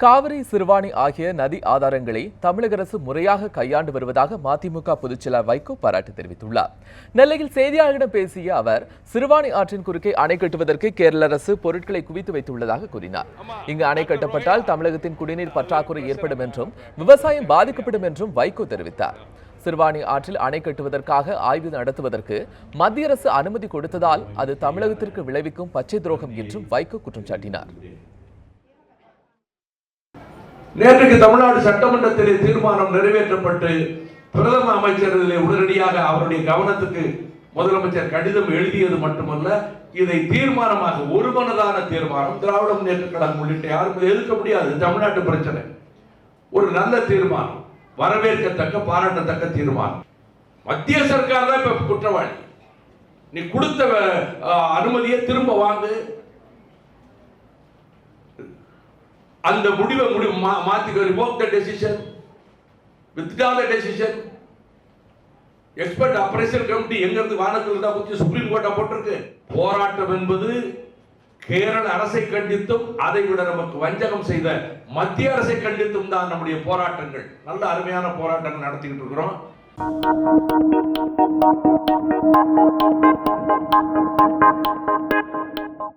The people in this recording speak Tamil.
காவிரி, சிறுவாணி ஆகிய நதி ஆதாரங்களை தமிழக அரசு முறையாக கையாண்டு வருவதாக மதிமுக பொதுச்செயலாளர் வைகோ பாராட்டு தெரிவித்துள்ளார். நெல்லையில் செய்தியாளர்களிடம் பேசிய அவர், சிறுவாணி ஆற்றின் குறுக்கே அணை கட்டுவதற்கு கேரள அரசு பொருட்களை குவித்து வைத்துள்ளதாக கூறினார். இங்கு அணை கட்டப்பட்டால் தமிழகத்தின் குடிநீர் பற்றாக்குறை ஏற்படும் என்றும் விவசாயம் பாதிக்கப்படும் என்றும் வைகோ தெரிவித்தார். சிறுவாணி ஆற்றில் அணை கட்டுவதற்காக ஆய்வு நடத்துவதற்கு மத்திய அரசு அனுமதி கொடுத்ததால் அது தமிழகத்திற்கு விளைவிக்கும் பச்சை துரோகம் என்றும் வைகோ குற்றம் சாட்டினார். நேற்றுக்கு தமிழ்நாடு சட்டமன்றத்திலே தீர்மானம் நிறைவேற்றப்பட்டு பிரதம அமைச்சரிலே உடனடியாக அவருடைய கவனத்துக்கு முதலமைச்சர் கடிதம் எழுதியது மட்டுமல்ல, இதை தீர்மானமாக ஒருமனதான தீர்மானம், திராவிட முன்னேற்ற கழகம் உள்ளிட்ட யாரும் எதிர்க்க முடியாது. தமிழ்நாட்டு பிரச்சனை ஒரு நல்ல தீர்மானம், வரவேற்கத்தக்க பாராட்டத்தக்க தீர்மானம். மத்திய சர்க்கார் தான் இப்ப குற்றவாளி. நீ கொடுத்த அனுமதியை திரும்ப வாங்கு, அந்த முடிவை மாத்திக்க, revoke the decision, withdraw the decision. Expert appraisal committee எங்க இருந்து வானத்தில் தான் குத்தி சுப்ரீம் கோர்ட்டை போட்டிருக்கு. போராட்டம் என்பது கேரள அரசை கண்டித்தும் அதை விட நமக்கு வஞ்சகம் செய்த மத்திய அரசை கண்டித்தும் தான் நம்முடைய போராட்டங்கள். நல்ல அருமையான போராட்டங்கள் நடத்திக்கிட்டு இருக்கிறோம்.